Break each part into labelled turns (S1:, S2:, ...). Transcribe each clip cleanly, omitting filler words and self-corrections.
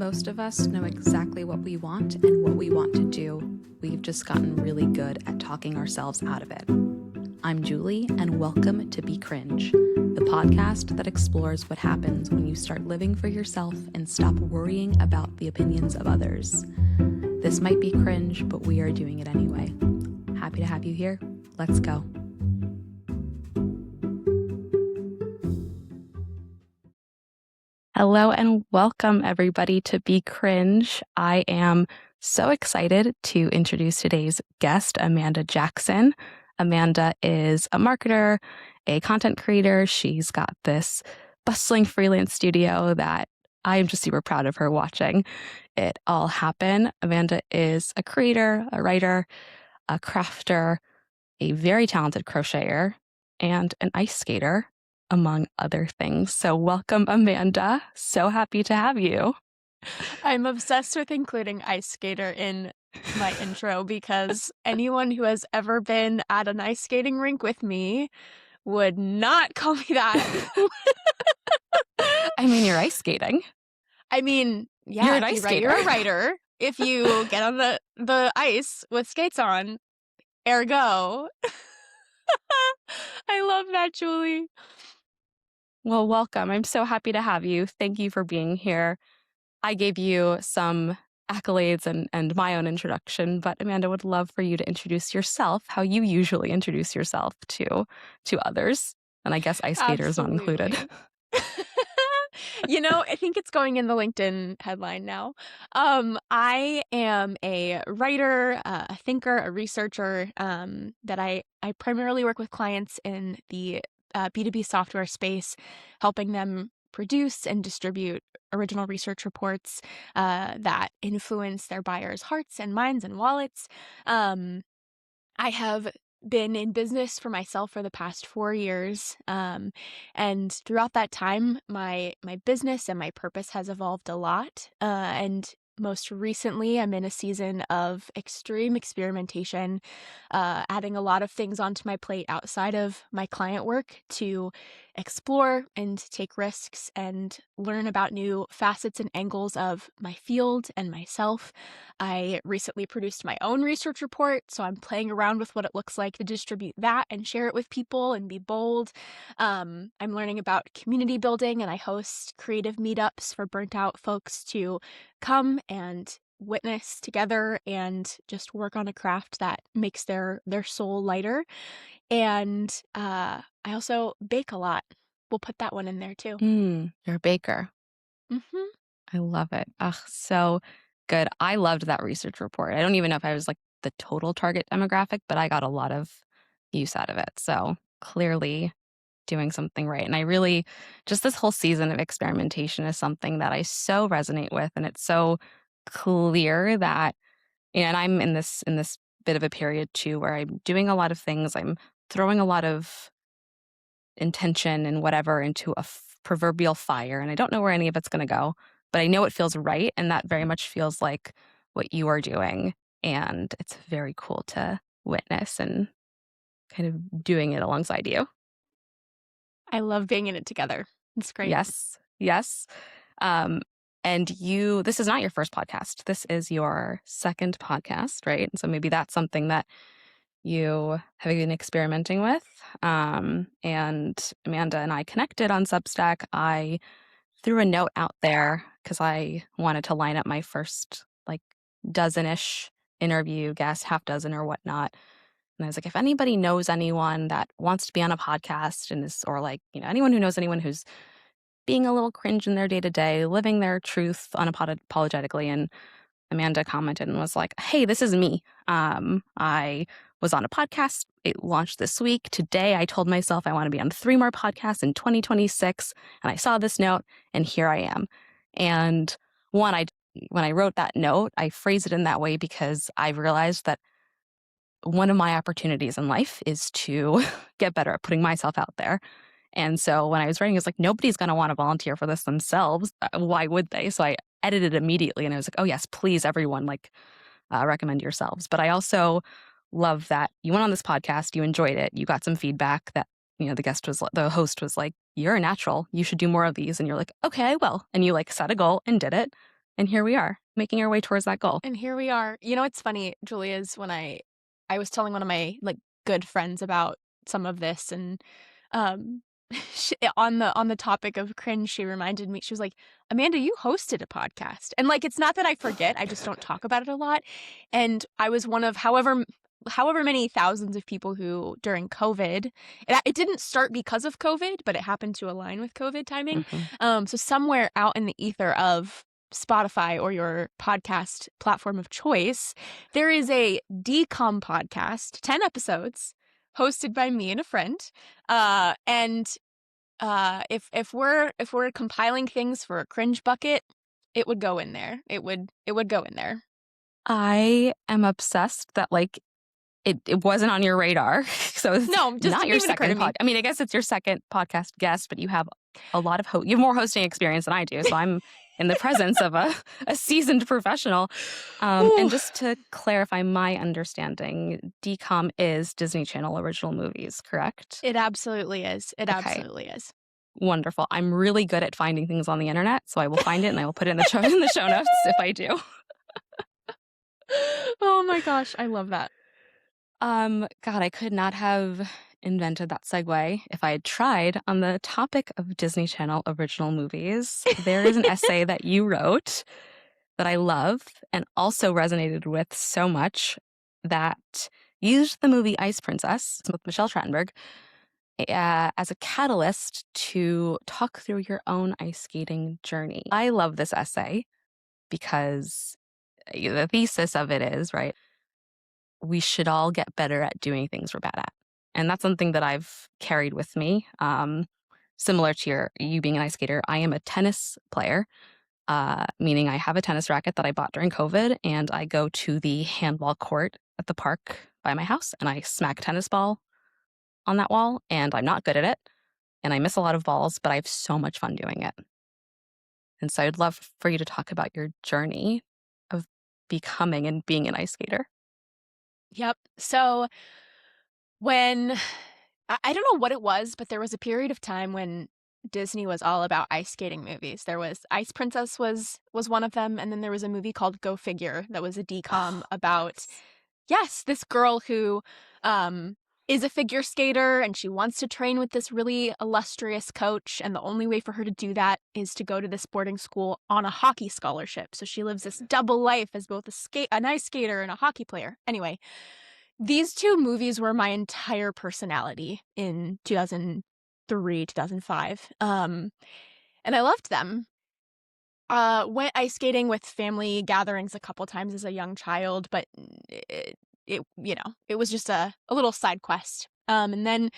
S1: Most of us know exactly what we want and what we want to do. We've just gotten really good at talking ourselves out of it. I'm Julie, and welcome to Be Cringe, the podcast that explores what happens when you start living for yourself and stop worrying about the opinions of others. This might be cringe, but we are doing it anyway. Happy to have you here. Let's go. Hello and welcome everybody to Be Cringe. I am so excited to introduce today's guest, Amanda Jackson. Amanda is a marketer, a content creator. She's got this bustling freelance studio that I am just super proud of her watching it all happen. Amanda is a creator, a writer, a crafter, a very talented crocheter, and an ice skater, among other things. So welcome, Amanda. So happy to have you.
S2: I'm obsessed with including ice skater in my intro because anyone who has ever been at an ice skating rink with me would not call me that.
S1: I mean, you're ice skating.
S2: I mean, yeah,
S1: You're an ice skater.
S2: You're a writer. If you get on the ice with skates on, ergo. I love that, Julie.
S1: Well, welcome. I'm so happy to have you. Thank you for being here. I gave you some accolades and my own introduction, but Amanda would love for you to introduce yourself, how you usually introduce yourself to others. And I guess ice skater is not included.
S2: I think it's going in the LinkedIn headline now. I am a writer, a thinker, a researcher, that I primarily work with clients in the B2B software space, helping them produce and distribute original research reports that influence their buyers' hearts and minds and wallets. I have been in business for myself for the past 4 years. And throughout that time, my business and my purpose has evolved a lot. And most recently, I'm in a season of extreme experimentation, adding a lot of things onto my plate outside of my client work to explore and take risks and learn about new facets and angles of my field and myself. I recently produced my own research report, so I'm playing around with what it looks like to distribute that and share it with people and be bold. I'm learning about community building, and I host creative meetups for burnt out folks to come and witness together and just work on a craft that makes their soul lighter. And I also bake a lot. We'll put that one in there too.
S1: You're a baker.
S2: Mm-hmm.
S1: I love it. Ugh, so good. I loved that research report. I don't even know if I was like the total target demographic, but I got a lot of use out of it. So clearly doing something right. And I really, just this whole season of experimentation is something that I so resonate with. And it's so clear that, and I'm in this bit of a period too, where I'm doing a lot of things. I'm throwing a lot of intention and whatever into a proverbial fire. And I don't know where any of it's going to go, but I know it feels right. And that very much feels like what you are doing. And it's very cool to witness and kind of doing it alongside you.
S2: I love being in it together. It's great.
S1: Yes. And this is not your first podcast. This is your second podcast, right? And so maybe that's something that you have been experimenting with. And Amanda and I connected on Substack. I threw a note out there because I wanted to line up my first dozen-ish interview guest, half dozen or whatnot. And I was like, if anybody knows anyone that wants to be on a podcast and anyone who knows anyone who's being a little cringe in their day-to-day, living their truth unapologetically. And Amanda commented and was like, hey, this is me. I was on a podcast. It launched this week. Today, I told myself I want to be on 3 more podcasts in 2026. And I saw this note and here I am. And when I wrote that note, I phrased it in that way because I realized that one of my opportunities in life is to get better at putting myself out there. And so when I was writing, I was like, nobody's going to want to volunteer for this themselves. Why would they? So I edited immediately and I was like, oh yes, please everyone, recommend yourselves. But I also love that you went on this podcast, you enjoyed it, you got some feedback that, the host was like, you're a natural, you should do more of these. And you're like, okay, I will. And you set a goal and did it. And here we are, making our way towards that goal.
S2: And here we are. You know, what's funny, Julia, is when I was telling one of my like good friends about some of this, and um on the topic of cringe, she reminded me, she was like, Amanda, you hosted a podcast. And like, it's not that I forget, I just don't talk about it a lot. And I was one of however many thousands of people who during COVID, it didn't start because of COVID, but it happened to align with COVID timing.
S1: Mhm.
S2: So somewhere out in the ether of Spotify or your podcast platform of choice, there is a decom podcast, 10 episodes, hosted by me and a friend. And if we're compiling things for a cringe bucket, it would go in there. It would go in there.
S1: I am obsessed that like it wasn't on your radar. So it's
S2: No, just
S1: not
S2: didn't
S1: your
S2: even occur to
S1: second
S2: me.
S1: I mean, I guess it's your second podcast guest, but you have a lot of you have more hosting experience than I do. So I'm in the presence of a seasoned professional. And just to clarify my understanding, DCOM is Disney Channel original movies, correct?
S2: It absolutely is. It
S1: Okay.
S2: absolutely is.
S1: Wonderful. I'm really good at finding things on the internet, so I will find it and I will put it in the show notes if I do.
S2: Oh my gosh, I love that.
S1: God, I could not have invented that segue if I had tried. On the topic of Disney Channel original movies, there is an essay that you wrote that I love and also resonated with so much that used the movie Ice Princess with Michelle Trachtenberg as a catalyst to talk through your own ice skating journey. I love this essay because the thesis of it is, right, we should all get better at doing things we're bad at. And that's something that I've carried with me. Similar to you being an ice skater, I am a tennis player, meaning I have a tennis racket that I bought during COVID, and I go to the handball court at the park by my house, and I smack a tennis ball on that wall, and I'm not good at it, and I miss a lot of balls, but I have so much fun doing it. And so I'd love for you to talk about your journey of becoming and being an ice skater.
S2: Yep. So when I don't know what it was, but there was a period of time when Disney was all about ice skating movies. There was Ice Princess was one of them, and then there was a movie called Go Figure that was a decom about, yes, this girl who is a figure skater, and she wants to train with this really illustrious coach, and the only way for her to do that is to go to this boarding school on a hockey scholarship. So she lives this double life as both an ice skater and a hockey player. Anyway, these two movies were my entire personality in 2003, 2005. And I loved them. Went ice skating with family gatherings a couple times as a young child, but it was just a little side quest. And then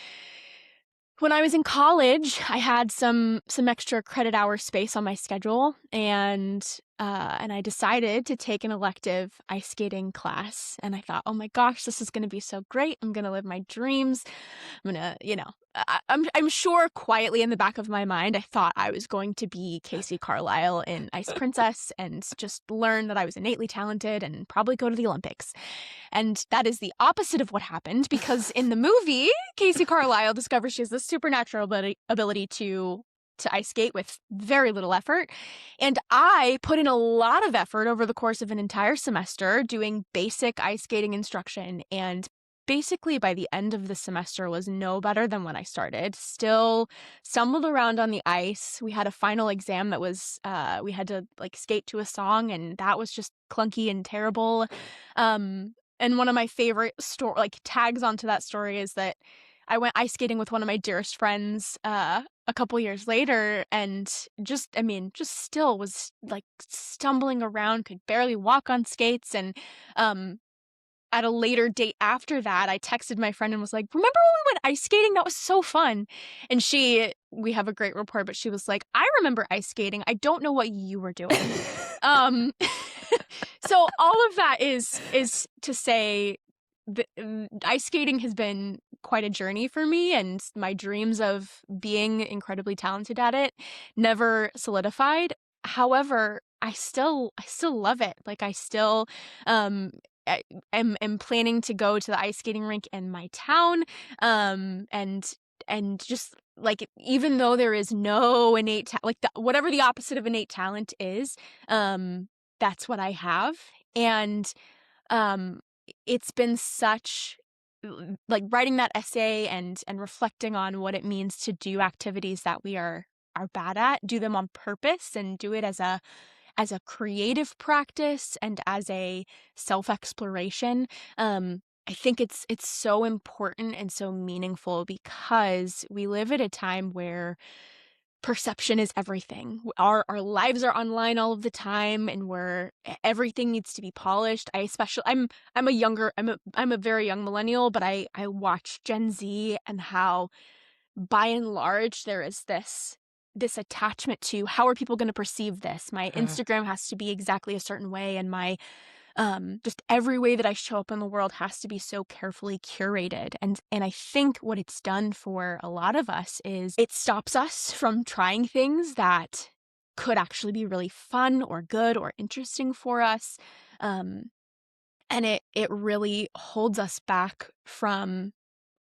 S2: when I was in college, I had some extra credit hour space on my schedule, and I decided to take an elective ice skating class. And I thought, oh my gosh, this is going to be so great. I'm going to live my dreams. I'm gonna, I'm sure quietly in the back of my mind, I thought I was going to be Casey Carlisle in Ice Princess and just learn that I was innately talented and probably go to the Olympics. And that is the opposite of what happened, because in the movie, Casey Carlisle discovers she has this supernatural ability to ice skate with very little effort. And I put in a lot of effort over the course of an entire semester doing basic ice skating instruction, and basically by the end of the semester was no better than when I started. Still stumbled around on the ice. We had a final exam that was we had to like skate to a song, and that was just clunky and terrible. And one of my favorite tags onto that story is that I went ice skating with one of my dearest friends a couple years later, and just still was like stumbling around, could barely walk on skates. And at a later date after that, I texted my friend and was like, remember when we went ice skating? That was so fun. And we have a great rapport, but she was like, I remember ice skating. I don't know what you were doing. So all of that is to say that ice skating has been quite a journey for me, and my dreams of being incredibly talented at it never solidified. However, I still love it. Like, I still am planning to go to the ice skating rink in my town, and just like, even though there is no innate whatever the opposite of innate talent is, that's what I have. And um, it's been such like writing that essay and reflecting on what it means to do activities that we are bad at, do them on purpose and do it as a creative practice and as a self-exploration. I think it's so important and so meaningful because we live at a time where perception is everything. Our lives are online all of the time, and everything needs to be polished. I'm a very young millennial, but I watch Gen Z and how by and large there is this attachment to how are people going to perceive this. My
S1: Uh,
S2: Instagram has to be exactly a certain way, and my just every way that I show up in the world has to be so carefully curated. And I think what it's done for a lot of us is it stops us from trying things that could actually be really fun or good or interesting for us. Um, and it really holds us back from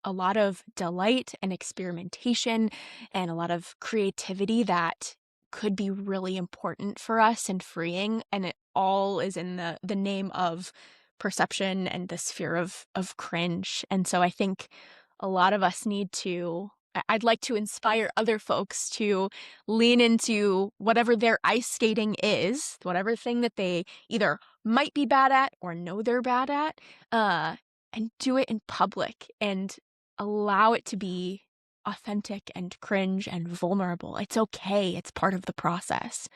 S2: a lot of delight and experimentation and a lot of creativity that could be really important for us and freeing, and it all is in the name of perception and this fear of cringe. And so I think a lot of us need to I'd like to inspire other folks to lean into whatever their ice skating is, whatever thing that they either might be bad at or know they're bad at, uh, and do it in public and allow it to be authentic and cringe and vulnerable. It's okay. It's part of the process.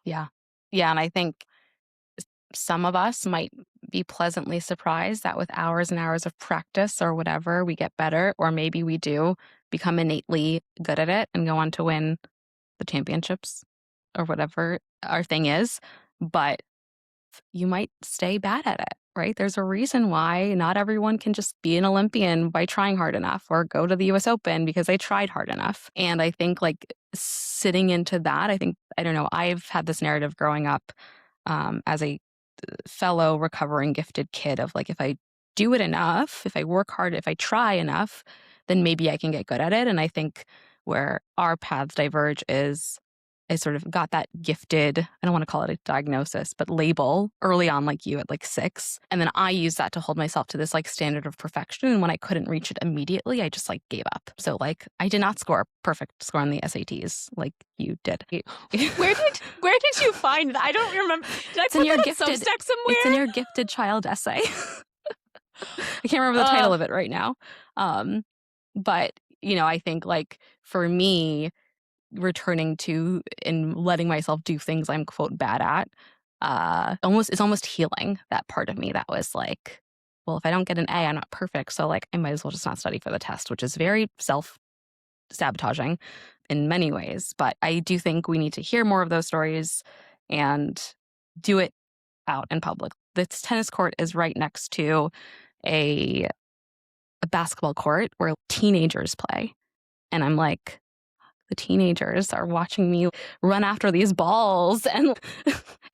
S1: yeah. Yeah, and I think some of us might be pleasantly surprised that with hours and hours of practice or whatever, we get better, or maybe we do become innately good at it and go on to win the championships or whatever our thing is. But you might stay bad at it, right? There's a reason why not everyone can just be an Olympian by trying hard enough or go to the US Open because they tried hard enough. And I think like sitting into that, I don't know, I've had this narrative growing up as a fellow recovering gifted kid of like, if I do it enough, if I work hard, if I try enough, then maybe I can get good at it. And I think where our paths diverge is I sort of got that gifted, I don't want to call it a diagnosis, but label early on, like you at like 6. And then I used that to hold myself to this like standard of perfection. And when I couldn't reach it immediately, I just like gave up. So like I did not score a perfect score on the SATs like you did.
S2: Where did you find that? I don't remember. Did I
S1: It's in
S2: put
S1: your
S2: that on
S1: gifted
S2: Substack
S1: it's in
S2: somewhere?
S1: your gifted child essay. I can't remember the title
S2: Uh,
S1: of it right now. Um, but I think like for me, returning to and letting myself do things I'm quote bad at, it's almost healing that part of me that was like, well, if I don't get an A, I'm not perfect. So like I might as well just not study for the test, which is very self-sabotaging in many ways. But I do think we need to hear more of those stories and do it out in public. This tennis court is right next to a a basketball court where teenagers play. And I'm like, the teenagers are watching me run after these balls and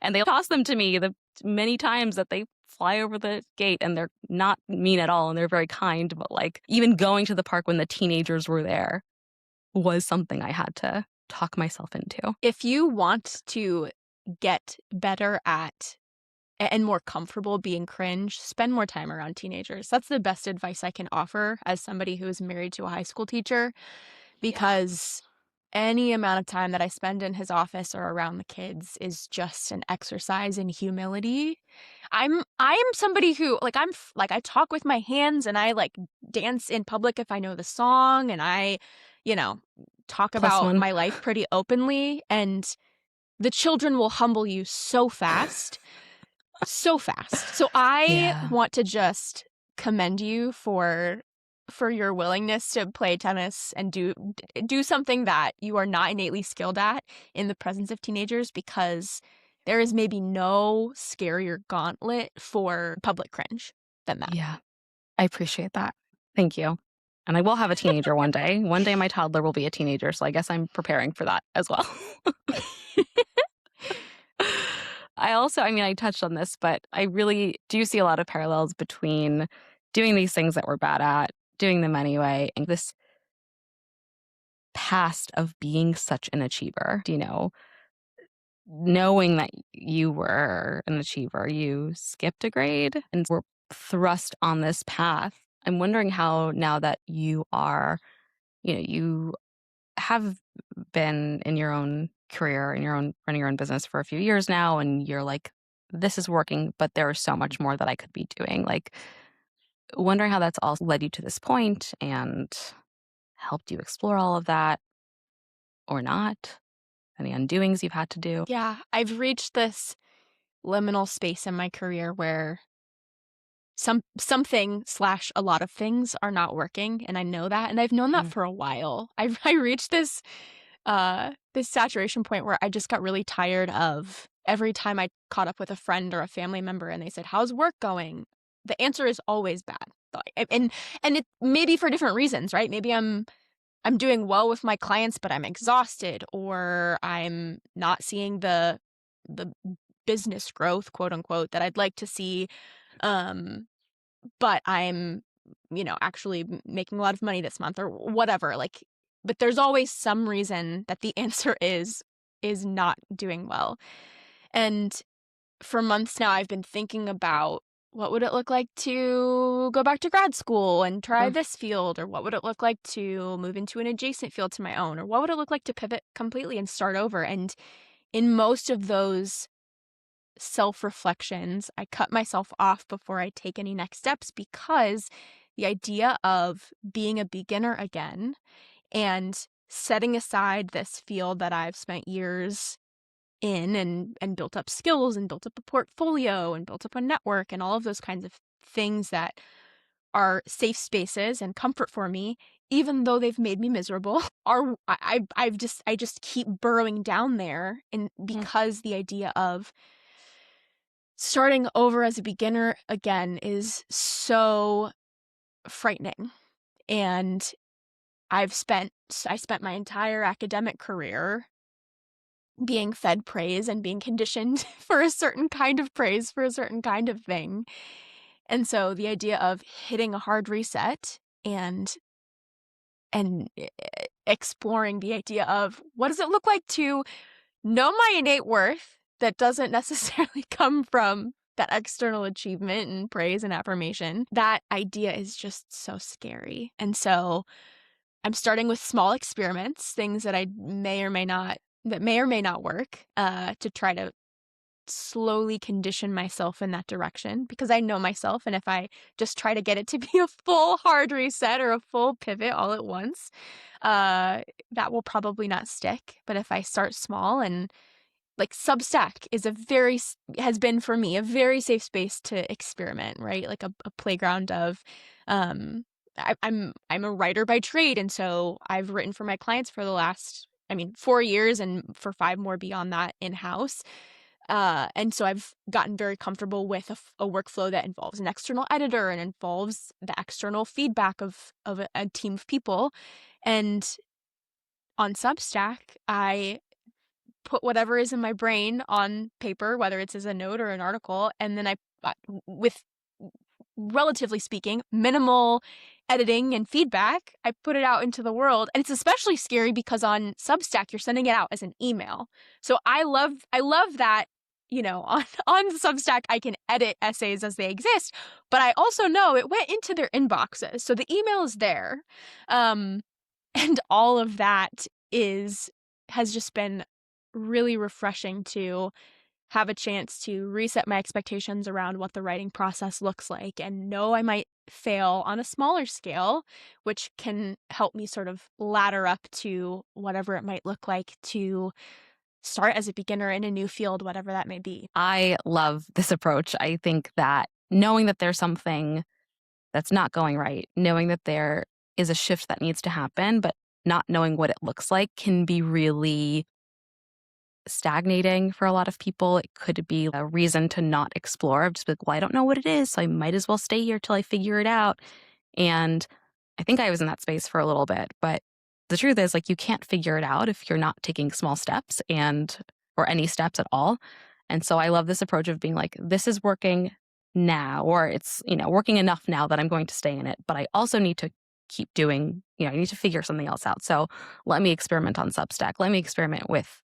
S1: and they toss them to me the many times that they fly over the gate, and they're not mean at all and they're very kind, but like even going to the park when the teenagers were there was something I had to talk myself into.
S2: if you want to get better at and more comfortable being cringe, spend more time around teenagers. That's the best advice I can offer as somebody who is married to a high school teacher,
S1: Yeah.
S2: because any amount of time that I spend in his office or around the kids is just an exercise in humility. I am somebody who like I talk with my hands and I like dance in public if I know the song, and I, you know, talk
S1: Plus
S2: about
S1: one.
S2: my life pretty openly, and the children will humble you so fast. So fast. So I
S1: Yeah.
S2: want to just commend you for your willingness to play tennis and do something that you are not innately skilled at in the presence of teenagers, because there is maybe no scarier gauntlet for public cringe than that.
S1: Yeah. I appreciate that. Thank you. And I will have a teenager one day. One day my toddler will be a teenager, so I guess I'm preparing for that as well. I touched on this, but I really do see a lot of parallels between doing these things that we're bad at, doing them anyway, and this past of being such an achiever. knowing that you were an achiever, you skipped a grade and were thrust on this path. I'm wondering how now that you are, you have been in your own career, in your own running your own business for a few years now, and you're like, this is working, but there's so much more that I could be doing. Like, wondering how that's all led you to this point and helped you explore all of that or not. Any undoings you've had to do.
S2: Yeah, I've reached this liminal space in my career where something slash a lot of things are not working, and I know that, and I've known that
S1: Mhm.
S2: for a while. I reached this saturation point where I just got really tired of every time I caught up with a friend or a family member and they said, "How's work going?" The answer is always bad. Like, and it maybe for different reasons, right? Maybe I'm doing well with my clients, but I'm exhausted, or I'm not seeing the business growth, quote unquote, that I'd like to see. Um, but I'm, actually making a lot of money this month or whatever. Like, but there's always some reason that the answer is not doing well. And for months now, I've been thinking about what would it look like to go back to grad school and try
S1: Mm,
S2: this field, or what would it look like to move into an adjacent field to my own, or what would it look like to pivot completely and start over. And in most of those self reflections, I cut myself off before I take any next steps because the idea of being a beginner again and setting aside this field that I've spent years in and built up skills and built up a portfolio and built up a network and all of those kinds of things that are safe spaces and comfort for me, even though they've made me miserable, are I just keep burrowing down there, and
S1: mm,
S2: because the idea of starting over as a beginner again is so frightening. And I spent my entire academic career being fed praise and being conditioned for a certain kind of praise for a certain kind of thing. And so the idea of hitting a hard reset and exploring the idea of what does it look like to know my innate worth that doesn't necessarily come from that external achievement and praise and affirmation. That idea is just so scary. And so I'm starting with small experiments, things that may or may not work, to try to slowly condition myself in that direction because I know myself. And if I just try to get it to be a full hard reset or a full pivot all at once, uh, that will probably not stick. But if I start small, and like Substack is has been for me a very safe space to experiment, right? Like a playground of, um, I'm a writer by trade, and so I've written for my clients for the last, 4 years, and for 5 more beyond that in house. And so I've gotten very comfortable with a workflow that involves an external editor and involves the external feedback of a team of people. And on Substack, I put whatever is in my brain on paper, whether it's as a note or an article, and then with relatively speaking, minimal editing and feedback, I put it out into the world. And it's especially scary because on Substack, you're sending it out as an email. So I love that, on Substack, I can edit essays as they exist, but I also know it went into their inboxes. So the email is there. Um, and all of that has just been really refreshing to have a chance to reset my expectations around what the writing process looks like and know I might fail on a smaller scale, which can help me sort of ladder up to whatever it might look like to start as a beginner in a new field, whatever that may be.
S1: I love this approach. I think that knowing that there's something that's not going right, knowing that there is a shift that needs to happen, but not knowing what it looks like can be really stagnating for a lot of people. It could be a reason to not explore. Just like, well, I don't know what it is, so I might as well stay here till I figure it out. And I think I was in that space for a little bit, but the truth is, like, you can't figure it out if you're not taking small steps or any steps at all. And so I love this approach of being like, this is working now, or it's, working enough now that I'm going to stay in it. But I also need to keep doing, I need to figure something else out. So let me experiment on Substack. Let me experiment with,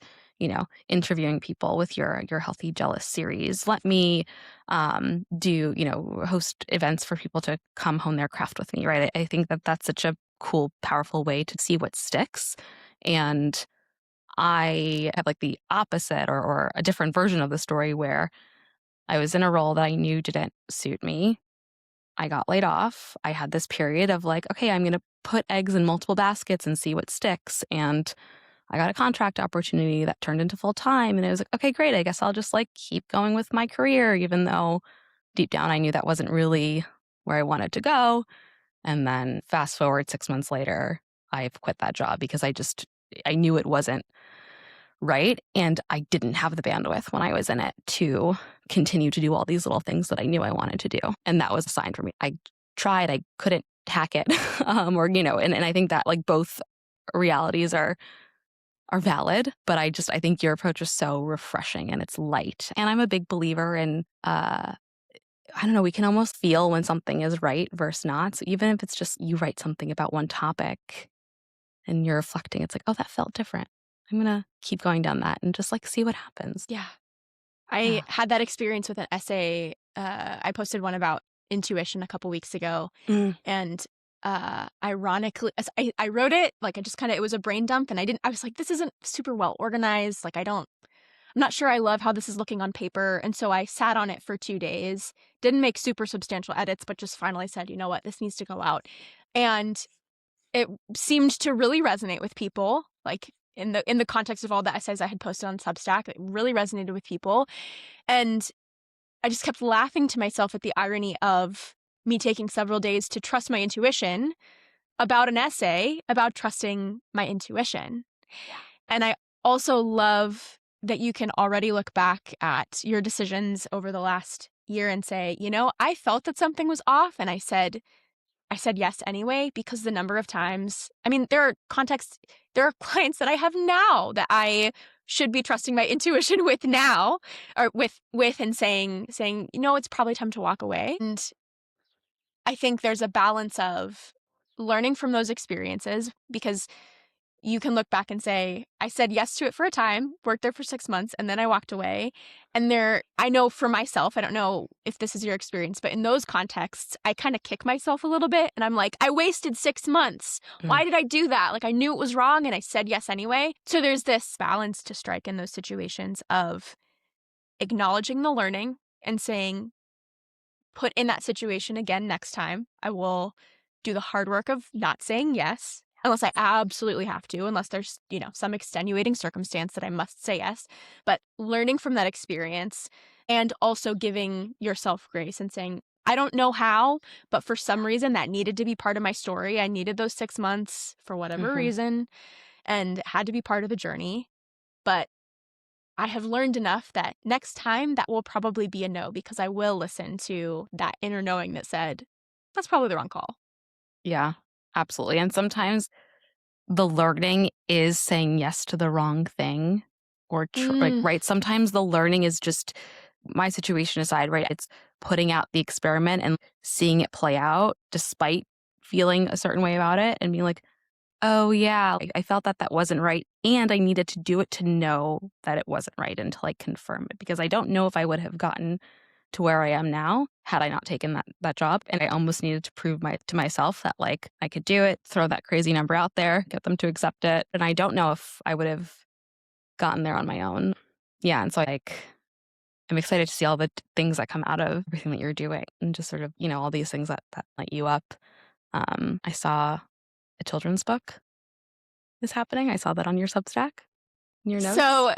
S1: interviewing people with your Healthy Jealous series. Let me do, host events for people to come hone their craft with me, right? I think that that's such a cool, powerful way to see what sticks. And I have like the opposite or a different version of the story where I was in a role that I knew didn't suit me. I got laid off. I had this period of like, okay, I'm going to put eggs in multiple baskets and see what sticks. And I got a contract opportunity that turned into full time. And it was like, okay, great. I guess I'll just like keep going with my career, even though deep down I knew that wasn't really where I wanted to go. And then fast forward 6 months later, I've quit that job because I knew it wasn't right. And I didn't have the bandwidth when I was in it to continue to do all these little things that I knew I wanted to do. And that was a sign for me. I tried, I couldn't hack it. And I think that like both realities are valid, but I think your approach is so refreshing and it's light. And I'm a big believer in I don't know, we can almost feel when something is right versus not. So even if it's just you write something about one topic and you're reflecting, it's like, oh, that felt different. I'm going to keep going down that and just like see what happens.
S2: Yeah. I
S1: Yeah.
S2: had that experience with an essay. I posted one about intuition a couple weeks ago.
S1: Mm.
S2: And ironically, I wrote it, like it was a brain dump. And I was like, this isn't super well organized. Like, I'm not sure I love how this is looking on paper. And so I sat on it for 2 days, didn't make super substantial edits, but just finally said, you know what, this needs to go out. And it seemed to really resonate with people, like in the context of all the essays I had posted on Substack. It really resonated with people. And I just kept laughing to myself at the irony of me taking several days to trust my intuition about an essay about trusting my intuition.
S1: Yeah.
S2: And I also love that you can already look back at your decisions over the last year and say, I felt that something was off and I said yes anyway, because the number of times, there are clients that I have now that I should be trusting my intuition with now, or with and saying, it's probably time to walk away. And I think there's a balance of learning from those experiences, because you can look back and say, I said yes to it for a time, worked there for 6 months, and then I walked away. And I know for myself, I don't know if this is your experience, but in those contexts, I kind of kick myself a little bit. And I'm like, I wasted 6 months. Why did I do that? Like, I knew it was wrong and I said yes anyway. So there's this balance to strike in those situations of acknowledging the learning and saying, put in that situation again next time. I will do the hard work of not saying yes unless I absolutely have to, unless there's, some extenuating circumstance that I must say yes. But learning from that experience and also giving yourself grace and saying, I don't know how, but for some reason that needed to be part of my story. I needed those 6 months for whatever reason and it had to be part of the journey. But I have learned enough that next time that will probably be a no, because I will listen to that inner knowing that said, that's probably the wrong call.
S1: Yeah, absolutely. And sometimes the learning is saying yes to the wrong thing right. Sometimes the learning is just my situation aside, right? It's putting out the experiment and seeing it play out despite feeling a certain way about it and being like, oh yeah, I felt that wasn't right. And I needed to do it to know that it wasn't right and to like confirm it, because I don't know if I would have gotten to where I am now had I not taken that job. And I almost needed to prove to myself that like I could do it, throw that crazy number out there, get them to accept it. And I don't know if I would have gotten there on my own. Yeah. And so I'm excited to see all the things that come out of everything that you're doing and just sort of, all these things that light you up. I saw a children's book is happening. I saw that on your Substack, in your notes.
S2: So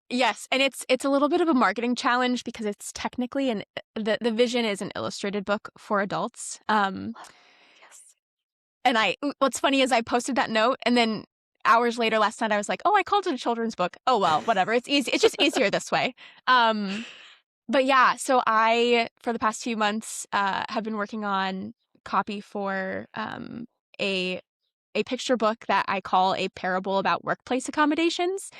S2: yes, and it's a little bit of a marketing challenge because it's technically the vision is an illustrated book for adults.
S1: Yes.
S2: And what's funny is I posted that note and then hours later last night I was like, oh, I called it a children's book. Oh well, whatever. It's easy. It's just easier this way. But yeah, so I for the past few months have been working on copy for a picture book that I call a parable about workplace accommodations.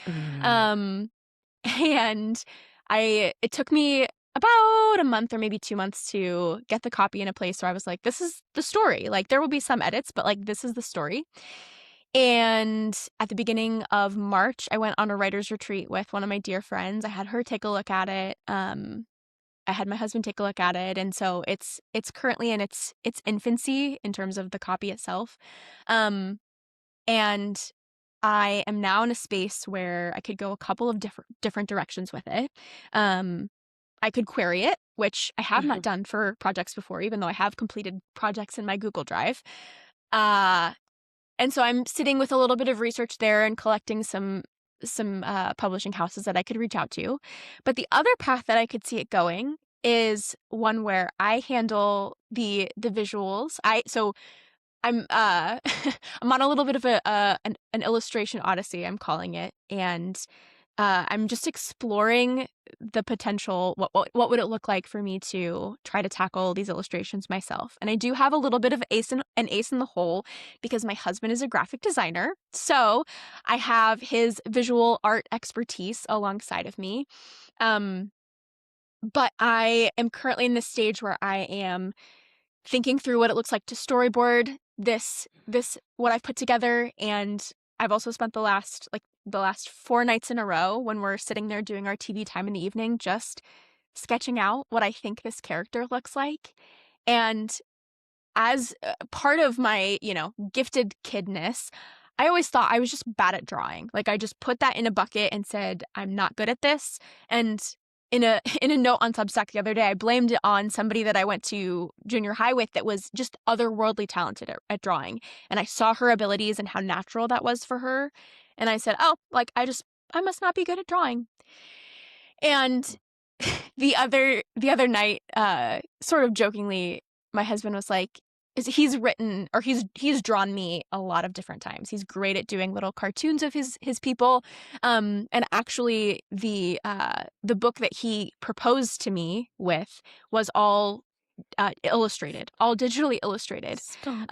S2: And it took me about a month or maybe 2 months to get the copy in a place where I was like, this is the story. Like, there will be some edits, but like, this is the story. And at the beginning of March, I went on a writer's retreat with one of my dear friends. I had her take a look at it. I had my husband take a look at it, and so it's currently in its infancy in terms of the copy itself. Um, and I am now in a space where I could go a couple of different directions with it. Um, I could query it, which I have not
S1: Mhm.
S2: done for projects before, even though I have completed projects in my Google Drive. Uh, and so I'm sitting with a little bit of research there and collecting some publishing houses that I could reach out to. But the other path that I could see it going is one where I handle the visuals. I'm I'm on a little bit of an illustration odyssey, I'm calling it, and I'm just exploring the potential. What would it look like for me to try to tackle these illustrations myself? And I do have a little bit of an ace in the hole because my husband is a graphic designer, so I have his visual art expertise alongside of me. Um, but I am currently in this stage where I am thinking through what it looks like to storyboard this what I've put together, and I've also spent the last 4 nights in a row when we're sitting there doing our TV time in the evening just sketching out what I think this character looks like. And as part of my, gifted kidness, I always thought I was just bad at drawing. Like I just put that in a bucket and said, I'm not good at this. And in a in a note on Substack the other day, I blamed it on somebody that I went to junior high with that was just otherworldly talented at drawing. And I saw her abilities and how natural that was for her. And I said, oh, like I must not be good at drawing. And the other night, sort of jokingly, my husband was like, he's written or he's drawn me a lot of different times. He's great at doing little cartoons of his people. And actually the book that he proposed to me with was all illustrated, all digitally illustrated.
S1: Stop it.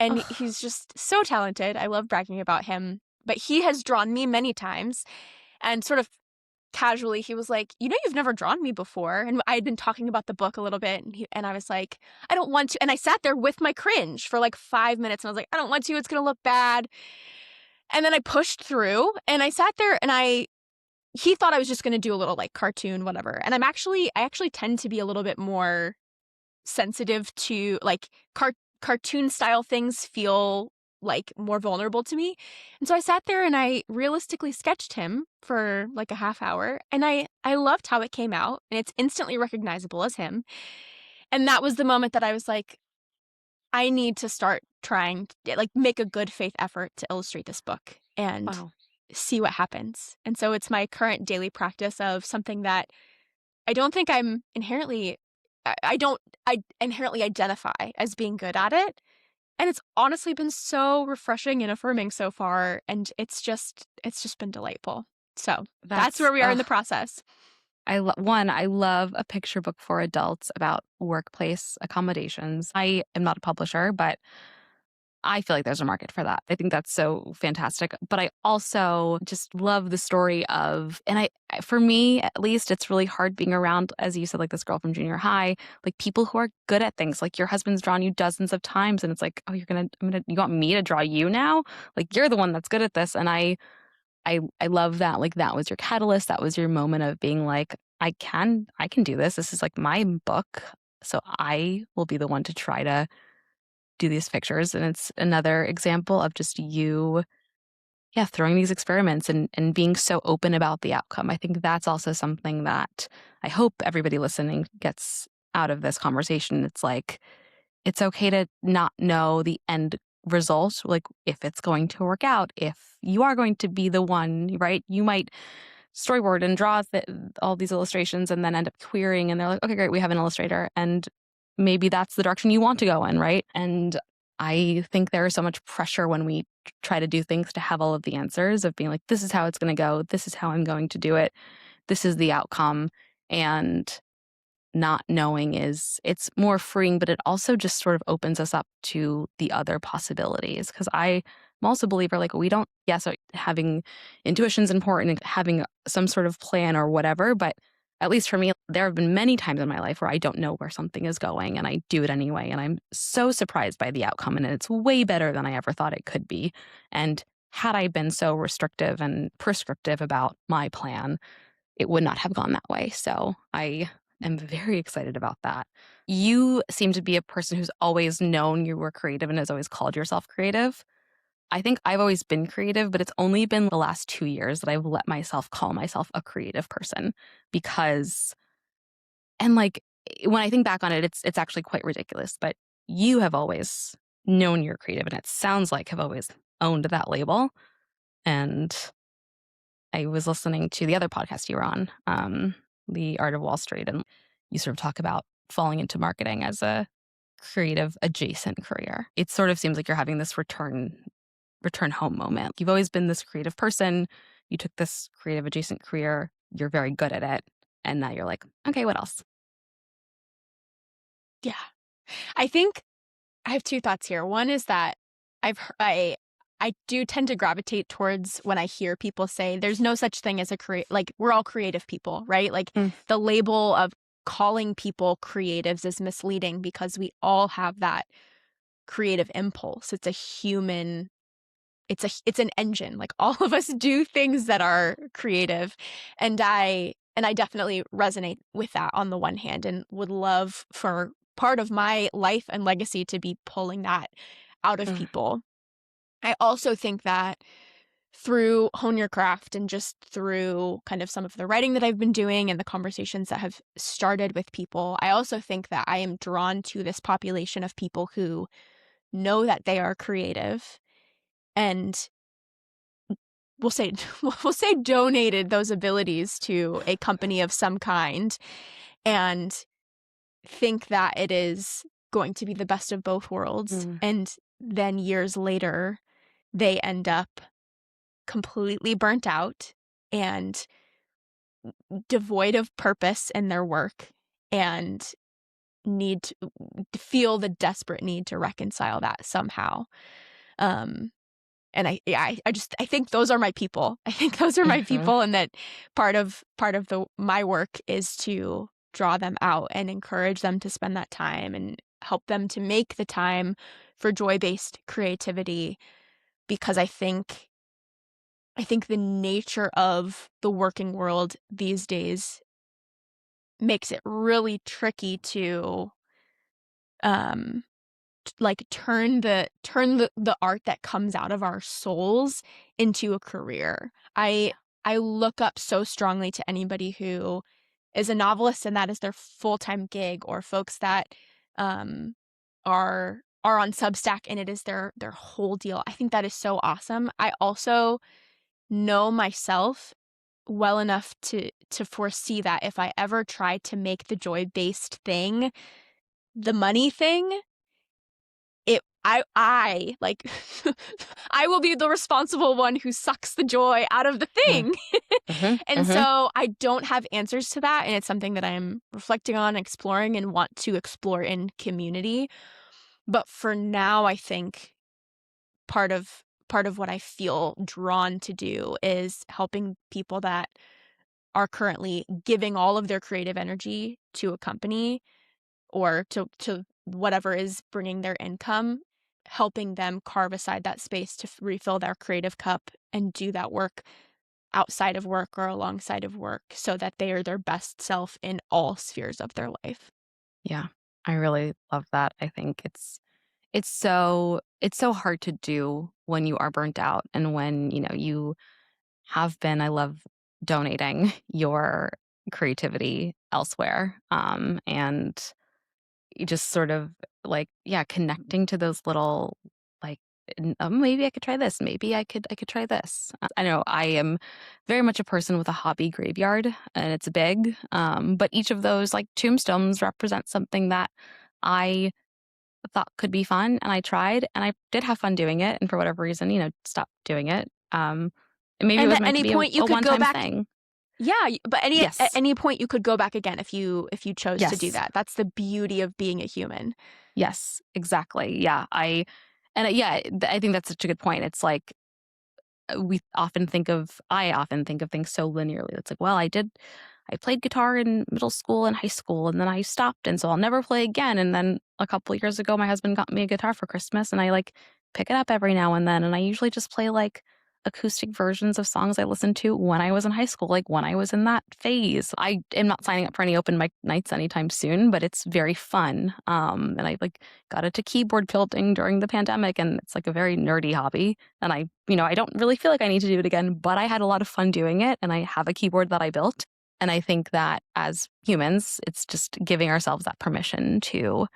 S2: And
S1: Ugh.
S2: he's just so talented. I love bragging about him. But he has drawn me many times, and sort of casually he was like, you've never drawn me before. And I had been talking about the book a little bit, and I was like, I don't want to. And I sat there with my cringe for like 5 minutes, and I was like, I don't want to, it's gonna look bad. And then I pushed through, and I sat there, and he thought I was just gonna do a little like cartoon whatever. And I actually tend to be a little bit more sensitive to like cartoon style things, feel like more vulnerable to me. And so I sat there and I realistically sketched him for like a half hour, and I loved how it came out, and it's instantly recognizable as him. And that was the moment that I was like, I need to start trying to like make a good faith effort to illustrate this book and
S1: Wow.
S2: see what happens. And so it's my current daily practice of something that I don't think I'm inherently I don't I inherently identify as being good at it. And it's honestly been so refreshing and affirming so far, and it's just been delightful. So, that's
S1: That's
S2: where we are in the process.
S1: I love a picture book for adults about workplace accommodations. I am not a publisher, but I feel like there's a market for that. I think that's so fantastic. But I also just love the story of, and for me at least, it's really hard being around, as you said, like this girl from junior high, like people who are good at things. Like your husband's drawn you dozens of times, and it's like, oh, you want me to draw you now? Like you're the one that's good at this. And I love that. Like that was your catalyst. That was your moment of being like, I can do this. This is like my book. So I will be the one to try to do these pictures. And it's another example of just you, yeah, throwing these experiments and being so open about the outcome. I think that's also something that I hope everybody listening gets out of this conversation. It's like, it's okay to not know the end result, like if it's going to work out, if you are going to be the one, right? You might storyboard and draw all these illustrations and then end up querying, and they're like, okay, great, we have an illustrator. And maybe that's the direction you want to go in, right? And I think there is so much pressure when we try to do things to have all of the answers of being like, this is how it's going to go. This is how I'm going to do it. This is the outcome. And not knowing it's more freeing, but it also just sort of opens us up to the other possibilities. Because I'm also a believer, like we don't, yes, having intuition's important and having some sort of plan or whatever, but at least for me, there have been many times in my life where I don't know where something is going and I do it anyway. And I'm so surprised by the outcome. And it's way better than I ever thought it could be. And had I been so restrictive and prescriptive about my plan, it would not have gone that way. So I am very excited about that. You seem to be a person who's always known you were creative and has always called yourself creative. I think I've always been creative, but it's only been the last 2 years that I've let myself call myself a creative person because and, like, when I think back on it, it's actually quite ridiculous, but you have always known you're creative, and it sounds like have always owned that label, and I was listening to the other podcast you were on, The Art of Wall Street, and you sort of talk about falling into marketing as a creative adjacent career. It sort of seems like you're having this return home moment. You've always been this creative person. You took this creative adjacent career. You're very good at it. And now you're like, okay, what else?
S2: Yeah. I think I have two thoughts here. One is that I do tend to gravitate towards when I hear people say there's no such thing as a like we're all creative people, right? Like
S1: Mm,
S2: the label of calling people creatives is misleading because we all have that creative impulse. It's a human it's an engine. Like all of us do things that are creative. And I definitely resonate with that on the one hand and would love for part of my life and legacy to be pulling that out of
S1: mm,
S2: people. I also think that through Hone Your Craft and just through kind of some of the writing that I've been doing and the conversations that have started with people, I also think that I am drawn to this population of people who know that they are creative and we'll say we'll say donated those abilities to a company of some kind and think that it is going to be the best of both worlds,
S1: mm,
S2: and then years later they end up completely burnt out and devoid of purpose in their work and need to feel the desperate need to reconcile that somehow. um And I think those are my people. I think those are my
S1: mhm.
S2: people, and that part of the my work is to draw them out and encourage them to spend that time and help them to make the time for joy-based creativity because I think the nature of the working world these days makes it really tricky to um like turn the art that comes out of our souls into a career. I look up so strongly to anybody who is a novelist and that is their full-time gig, or folks that um are on Substack and it is their whole deal. I think that is so awesome. I also know myself well enough to foresee that if I ever try to make the joy-based thing the money thing, I like I will be the responsible one who sucks the joy out of the
S1: Mm,
S2: thing.
S1: mhm,
S2: And
S1: mhm.
S2: so I don't have answers to that, and it's something that I'm reflecting on, exploring, and want to explore in community. But for now, I think part of what I feel drawn to do is helping people that are currently giving all of their creative energy to a company or to whatever is bringing their income, helping them carve aside that space to refill their creative cup and do that work outside of work or alongside of work so that they are their best self in all spheres of their life.
S1: Yeah, I really love that. I think it's so hard to do when you are burnt out and when, you have been I love donating your creativity elsewhere, and you just sort of like, yeah, connecting to those little like maybe I could try this. Maybe I could try this. I know I am very much a person with a hobby graveyard, and it's big. But each of those like tombstones represent something that I thought could be fun, and I tried, and I did have fun doing it, and for whatever reason, stopped doing it. And maybe it
S2: And
S1: was
S2: at
S1: meant to
S2: any
S1: be a,
S2: point you
S1: a
S2: could go
S1: one-time
S2: back.
S1: thing.
S2: Yeah, but at
S1: Yes,
S2: any point you could go back again if you chose to do
S1: yes,
S2: that. That's the beauty of being a human.
S1: yes, exactly. Yeah, yeah, I think that's such a good point. It's like I often think of things so linearly. It's like, well, I did. I played guitar in middle school and high school, and then I stopped, and so I'll never play again. And then a couple years ago, my husband got me a guitar for Christmas, and I like pick it up every now and then. And I usually just play like acoustic versions of songs I listened to when I was in high school, like when I was in that phase. I am not signing up for any open mic nights anytime soon, but it's very fun. And I like got into keyboard building during the pandemic, and it's like a very nerdy hobby. And I don't really feel like I need to do it again, but I had a lot of fun doing it, and I have a keyboard that I built. And I think that as humans, it's just giving ourselves that permission to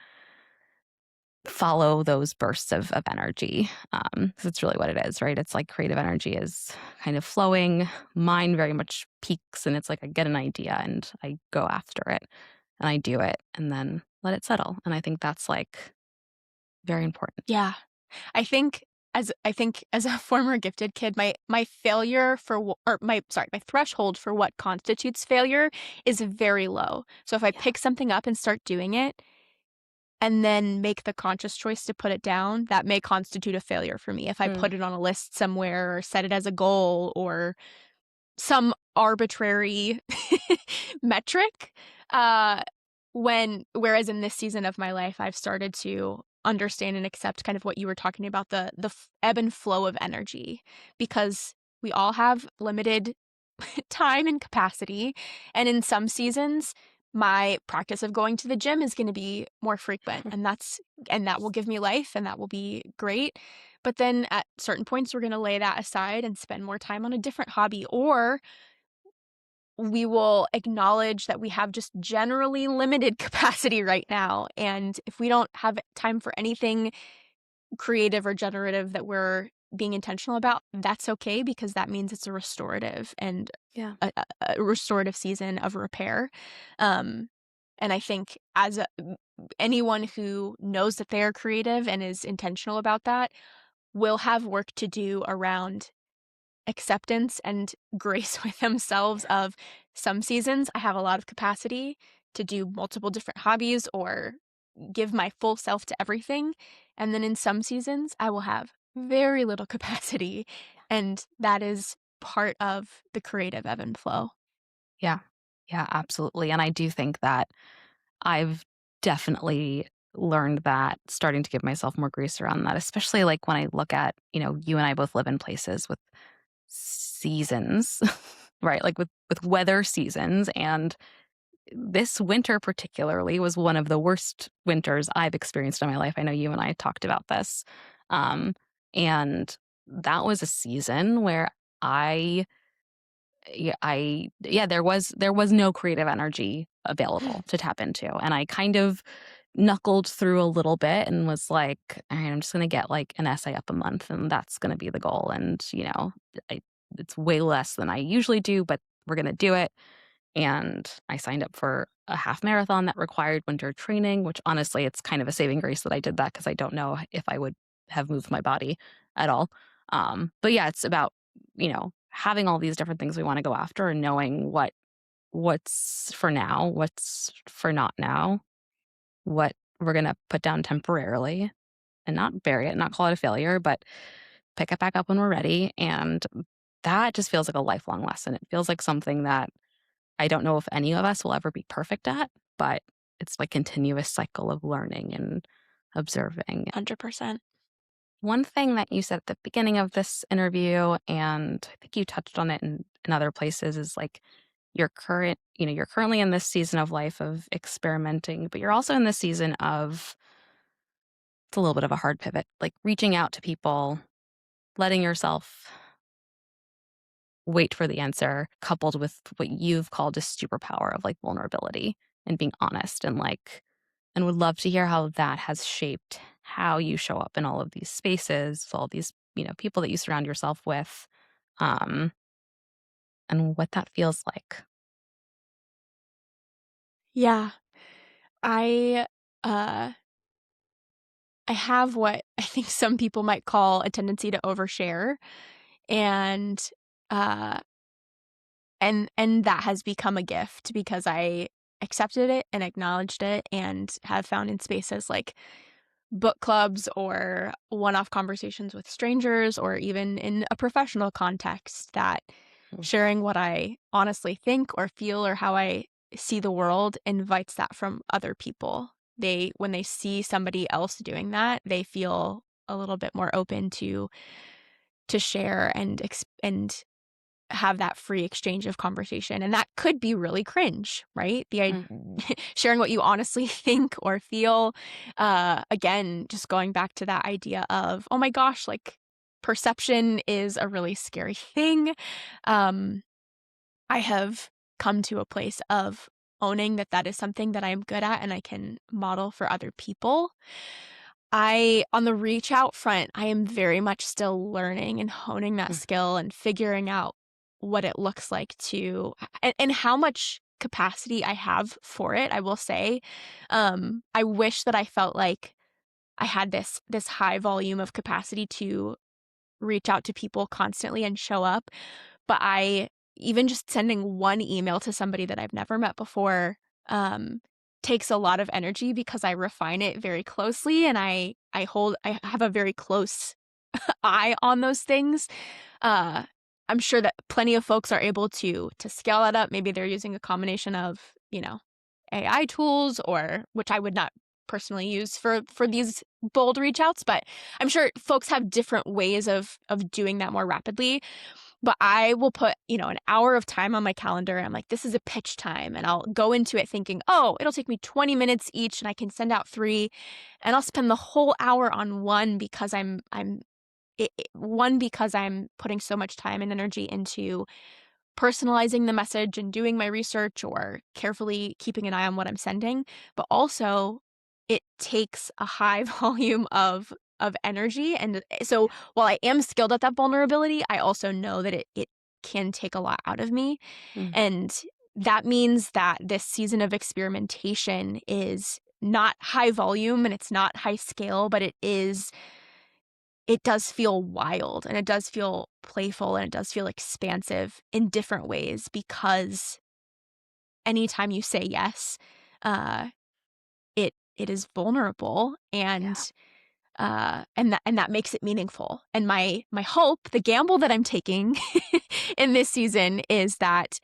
S1: follow those bursts of energy. 'Cause it's really what it is, right? It's like creative energy is kind of flowing. Mine very much peaks, and it's like I get an idea and I go after it and I do it and then let it settle. And I think that's like very important.
S2: Yeah. I think as a former gifted kid, my failure for or my threshold for what constitutes failure is very low. So if I
S1: Yeah.
S2: pick something up and start doing it and then make the conscious choice to put it down, that may constitute a failure for me. If I
S1: Mm.
S2: put it on a list somewhere or set it as a goal or some arbitrary metric, uh, whereas in this season of my life, I've started to understand and accept kind of what you were talking about, the ebb and flow of energy, because we all have limited time and capacity, and in some seasons, my practice of going to the gym is gonna be more frequent, and that will give me life, and that will be great, but then at certain points, we're gonna lay that aside and spend more time on a different hobby, or we will acknowledge that we have just generally limited capacity right now, and if we don't have time for anything creative or generative that we're being intentional about, that's okay because that means it's a restorative and
S1: Yeah.
S2: a restorative season of repair. Um, and I think anyone who knows that they are creative and is intentional about that will have work to do around acceptance and grace with themselves of some seasons I have a lot of capacity to do multiple different hobbies or give my full self to everything, and then in some seasons I will have very little capacity, and that is part of the creative ebb and flow.
S1: Yeah. Yeah, absolutely. And I do think that I've definitely learned that, starting to give myself more grace around that, especially like when I look at, you and I both live in places with seasons, right? Like with weather seasons. And this winter particularly was one of the worst winters I've experienced in my life. I know you and I talked about this. Um, and that was a season where I yeah, there was no creative energy available to tap into, and I kind of knuckled through a little bit and was like, "All right, I'm just gonna get, like, an essay up a month, and that's gonna be the goal," and, I it's way less than I usually do, but we're gonna do it, and I signed up for a half marathon that required winter training, which honestly, it's kind of a saving grace that I did that because I don't know if I would have moved my body at all. But yeah, it's about, having all these different things we want to go after and knowing what's for now, what's for not now, what we're gonna put down temporarily and not bury it, not call it a failure, but pick it back up when we're ready. And that just feels like a lifelong lesson. It feels like something that I don't know if any of us will ever be perfect at, but it's like continuous cycle of learning and observing.
S2: 100%.
S1: One thing that you said at the beginning of this interview, and I think you touched on it in other places, is like you're currently in this season of life of experimenting, but you're also in this season of it's a little bit of a hard pivot, like reaching out to people, letting yourself wait for the answer, coupled with what you've called a superpower of like vulnerability and being honest and would love to hear how that has shaped how you show up in all of these spaces, all these, people that you surround yourself with, um, and what that feels like.
S2: Yeah. I, uh I have what I think some people might call a tendency to overshare, and, uh and that has become a gift because I accepted it and acknowledged it and have found in spaces like book clubs or one-off conversations with strangers or even in a professional context that sharing what I honestly think or feel or how I see the world invites that from other people. When they see somebody else doing that, they feel a little bit more open to share and have that free exchange of conversation, and that could be really cringe, right?
S1: Mhm.
S2: Sharing what you honestly think or feel, again, just going back to that idea of, "Oh my gosh, like, perception is a really scary thing." Um, I have come to a place of owning that that is something that I am good at and I can model for other people. On the reach out front, I am very much still learning and honing that
S1: Mm.
S2: skill and figuring out what it looks like to and how much capacity I have for it, I will say. I wish that I felt like I had this high volume of capacity to reach out to people constantly and show up, but I even just sending one email to somebody that I've never met before, um, takes a lot of energy because I refine it very closely and I have a very close eye on those things. Uh, I'm sure that plenty of folks are able to scale that up. Maybe they're using a combination of, AI tools or which I would not personally use for these bold reach outs, but I'm sure folks have different ways of doing that more rapidly. But I will put, an hour of time on my calendar and I'm like, this is a pitch time. And I'll go into it thinking, oh, it'll take me 20 minutes each and I can send out three. And I'll spend the whole hour on one because one, because I'm putting so much time and energy into personalizing the message and doing my research or carefully keeping an eye on what I'm sending, but also it takes a high volume of energy, and so while I am skilled at that vulnerability, I also know that it can take a lot out of me,
S1: Mm.
S2: and that means that this season of experimentation is not high volume and it's not high scale, but it does feel wild and it does feel playful and it does feel expansive in different ways because anytime you say yes, uh, it is vulnerable
S1: Yeah.
S2: and that makes it meaningful. And my hope, the gamble that I'm taking in this season is that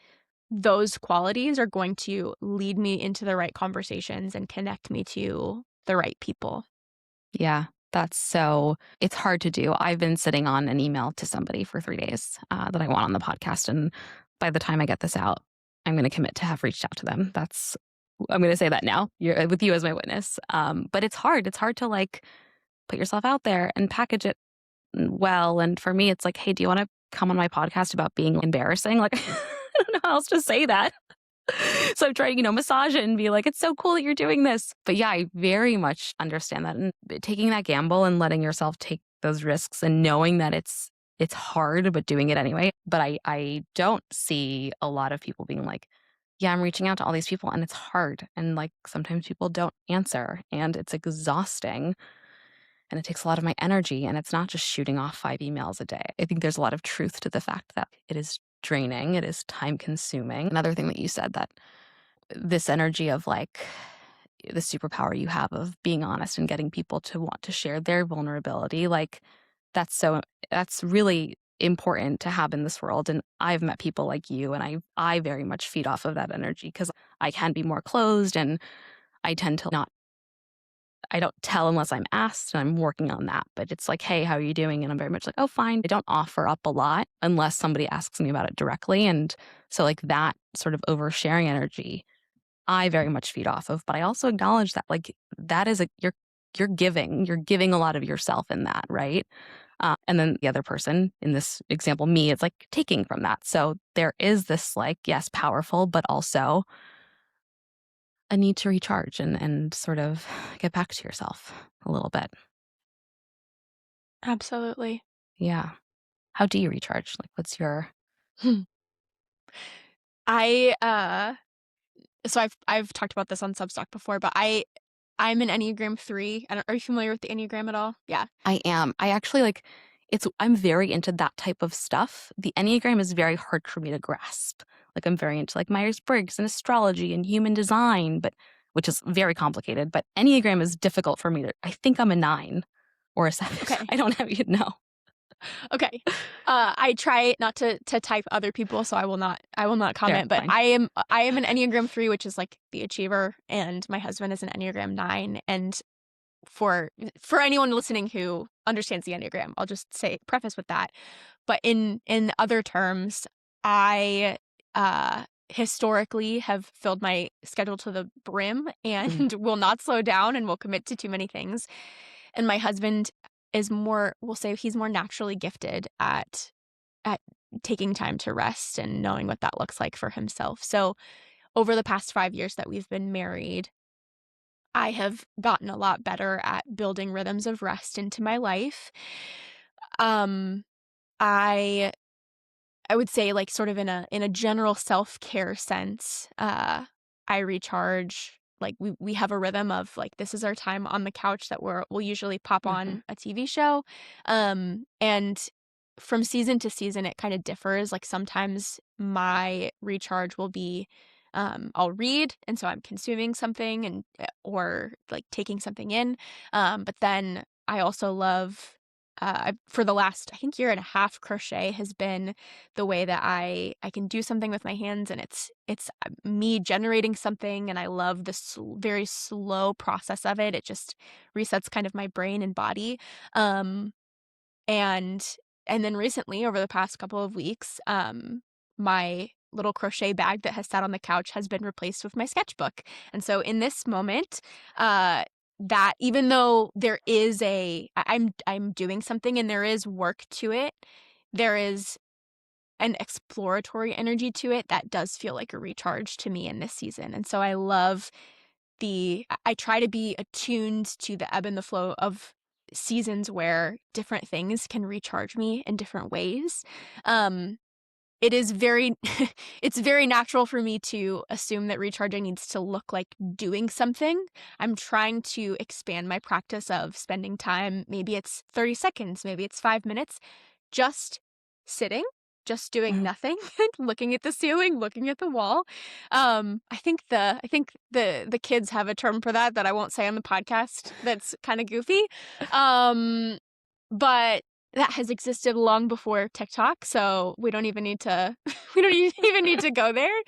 S2: those qualities are going to lead me into the right conversations and connect me to the right people.
S1: Yeah, it's hard to do. I've been sitting on an email to somebody for 3 days, that I want on the podcast, and by the time I get this out, I'm gonna commit to have reached out to them. I'm gonna say that now, you're with you as my witness, but it's hard. It's hard to, like, put yourself out there and package it well, and for me, it's like, "Hey, do you wanna come on my podcast about being embarrassing?" Like, I don't know how else to say that. So I'm trying, massage it and be like, it's so cool that you're doing this. But yeah, I very much understand that. And taking that gamble and letting yourself take those risks and knowing that it's hard, but doing it anyway. But I don't see a lot of people being like, yeah, I'm reaching out to all these people and it's hard. And like sometimes people don't answer and it's exhausting and it takes a lot of my energy. And it's not just shooting off 5 emails a day. I think there's a lot of truth to the fact that it is draining, it is time consuming. Another thing that you said, that this energy of like the superpower you have of being honest and getting people to want to share their vulnerability, like that's really important to have in this world. And I've met people like you and I very much feed off of that energy because I can be more closed and I tend to not I don't tell unless I'm asked, and I'm working on that. But it's like, hey, how are you doing? And I'm very much like, oh, fine. I don't offer up a lot unless somebody asks me about it directly. And so like that sort of oversharing energy I very much feed off of, but I also acknowledge that like that is you're giving a lot of yourself in that, right? And then the other person in this example, me, it's like taking from that. So there is this like, yes, powerful, but also a need to recharge and sort of get back to yourself a little bit.
S2: Absolutely.
S1: Yeah. How do you recharge? Like, what's your
S2: I so I've talked about this on Substack before, but I'm an Enneagram 3. Are you familiar with the Enneagram at all? Yeah.
S1: I am. I actually like I'm very into that type of stuff. The Enneagram is very hard for me to grasp. Like I'm very into like Myers-Briggs and astrology and human design, but which is very complicated. But Enneagram is difficult for me to I think I'm a 9 or a 7.
S2: Okay.
S1: I don't have you know.
S2: Okay. I try not to type other people, so I will not
S1: Fair,
S2: comment, but
S1: fine.
S2: I am an Enneagram 3, which is, like, the achiever, and my husband is an Enneagram 9, and for anyone listening who understands the Enneagram, I'll just say preface with that. But in other terms, I, historically have filled my schedule to the brim
S1: Mhm,
S2: and will not slow down and will commit to too many things. And my husband is more, we'll say he's more naturally gifted at taking time to rest and knowing what that looks like for himself. So, over the past 5 years that we've been married, I have gotten a lot better at building rhythms of rest into my life. Um, I I would say, like, sort of in a general self-care sense, I recharge, like, we have a rhythm of, like, this is our time on the couch that we'll usually pop
S1: mhm,
S2: on a TV show, and from season to season, it kinda differs, like, sometimes my recharge will be, I'll read, and so I'm consuming something and, or, like, taking something in, but then I also love, for the last, I think, year and a half, crochet has been the way that I can do something with my hands, and it's me generating something, and I love the very slow process of it. It just resets kind of my brain and body. Um, and and then recently, over the past couple of weeks, my little crochet bag that has sat on the couch has been replaced with my sketchbook. And so in this moment, that even though there is I'm doing something and there is work to it, there is an exploratory energy to it that does feel like a recharge to me in this season. And so I love I try to be attuned to the ebb and the flow of seasons where different things can recharge me in different ways. Um, it is very it's very natural for me to assume that recharging needs to look like doing something. I'm trying to expand my practice of spending time, maybe it's 30 seconds, maybe it's 5 minutes, just sitting, just doing
S1: mhm.
S2: nothing, looking at the ceiling, looking at the wall. I think the kids have a term for that I won't say on the podcast that's kinda goofy. Um, but that has existed long before TikTok, so we don't even need to we don't even need to go there.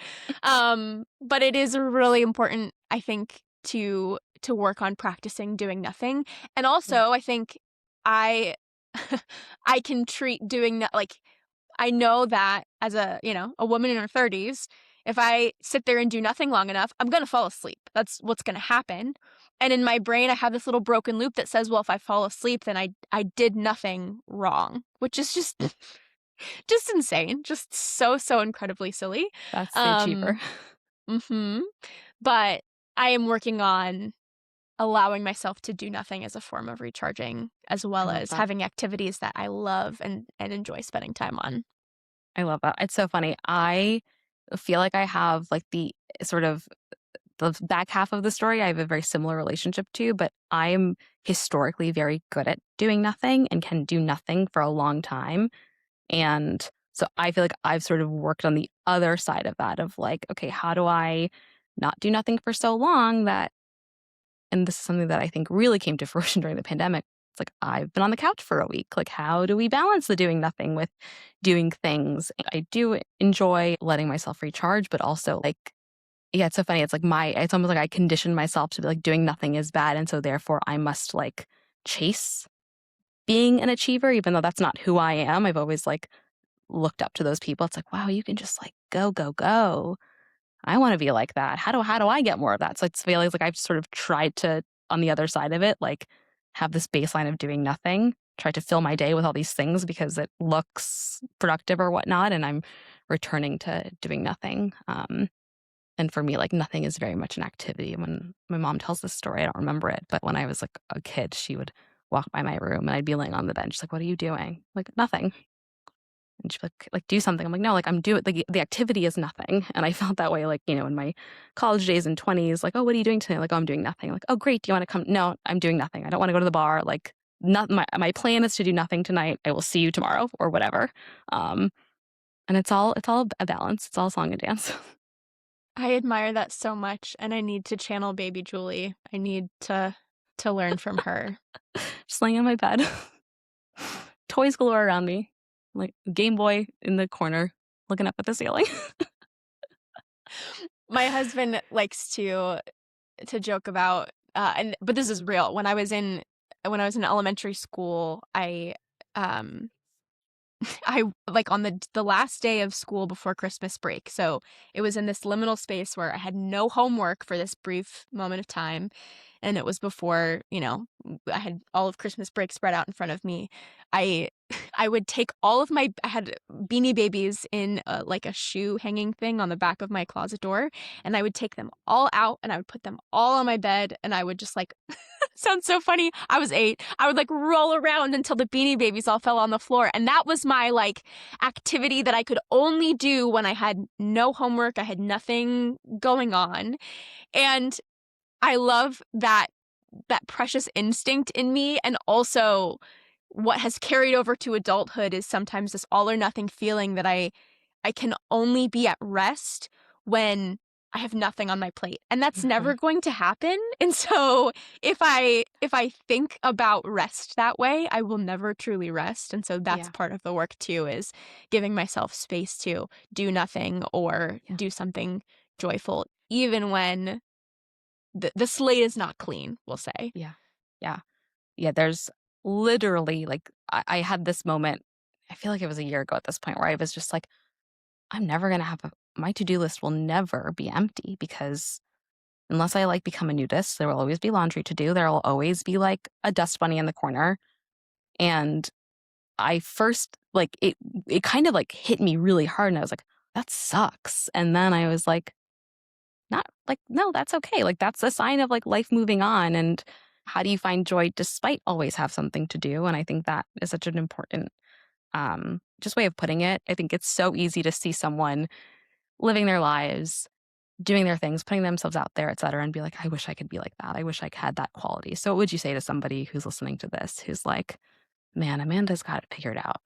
S2: But it is really important, I think, to work on practicing doing nothing. And
S1: Yeah.
S2: also, I think I I can treat doing that, like, I know that as a woman in her 30s, if I sit there and do nothing long enough, I'm gonna fall asleep. That's what's gonna happen. And in my brain, I have this little broken loop that says, well, if I fall asleep, then I did nothing wrong, which is just just insane, just so incredibly silly.
S1: That's the achiever.
S2: Um, mhm. But I am working on allowing myself to do nothing as a form of recharging, as
S1: I
S2: well
S1: love
S2: as
S1: that.
S2: having activities that I love and enjoy spending time on.
S1: I love that. It's so funny. I feel like I have, like, the sort of the back half of the story I have a very similar relationship to, but I'm historically very good at doing nothing and can do nothing for a long time. And so I feel like I've sort of worked on the other side of that of like, okay, how do I not do nothing for so long that, and this is something that I think really came to fruition during the pandemic. It's like, I've been on the couch for a week. Like, how do we balance the doing nothing with doing things? I do enjoy letting myself recharge, but also like, yeah, it's so funny. It's like it's almost like I conditioned myself to be like doing nothing is bad. And so therefore I must like chase being an achiever, even though that's not who I am. I've always like looked up to those people. It's like, wow, you can just like go, go, go. I want to be like that. How do I get more of that? So it's feels like I've sort of tried to, on the other side of it, like have this baseline of doing nothing, try to fill my day with all these things because it looks productive or whatnot. And I'm returning to doing nothing. And for me, like, nothing is very much an activity. When my mom tells this story, I don't remember it, but when I was, like, a kid, she would walk by my room, and I'd be laying on the bench, like, "What are you doing?" Like, "Nothing." And she'd be like, "Do something." I'm like, "No, like, I'm doing the activity is nothing." And I felt that way, like, in my college days and 20s, like, "Oh, what are you doing today?" Like, "Oh, I'm doing nothing." Like, "Oh, great. Do you wanna come?" "No, I'm doing nothing. I don't wanna go to the bar." Like, not my plan is to do nothing tonight. I will see you tomorrow or whatever. Um, and it's all a balance. It's all song and dance.
S2: I admire that so much, and I need to channel baby Julie. I need to learn from her.
S1: Just laying on my bed. toys galore around me, like Game Boy in the corner, looking up at the ceiling.
S2: My husband likes to joke about, but this is real. When I was in elementary school, um I like on the last day of school before Christmas break. So it was in this liminal space where I had no homework for this brief moment of time. And it was before, I had all of Christmas break spread out in front of me. I I would take I had Beanie Babies in like a shoe hanging thing on the back of my closet door, and I would take them all out and I would put them all on my bed, and I would just like sounds so funny. I was 8. I would like roll around until the Beanie Babies all fell on the floor. And that was my like activity that I could only do when I had no homework. I had nothing going on. And I love that precious instinct in me. And also what has carried over to adulthood is sometimes this all or nothing feeling that I can only be at rest when I have nothing on my plate. And that's never
S1: Mhm.
S2: going to happen. And so if I think about rest that way, I will never truly rest. And so that's
S1: Yeah,
S2: part of the work too, is giving myself space to do nothing or
S1: yeah,
S2: do something joyful, even when the slate is not clean, we'll say.
S1: yeah, yeah, yeah. There's literally like I had this moment. I feel like it was a year ago at this point where I was just like, I'm never gonna have my to-do list will never be empty because unless I like become a nudist, there will always be laundry to do. There will always be like a dust bunny in the corner. And I first like it kind of like hit me really hard and I was like, that sucks. And then I was like, not like, no, that's okay. Like that's a sign of like life moving on. And how do you find joy despite always have something to do? And I think that is such an important just way of putting it. I think it's so easy to see someone living their lives, doing their things, putting themselves out there, et cetera, and be like, I wish I could be like that. I wish I had that quality. So what would you say to somebody who's listening to this who's like, man, Amanda's got it figured out?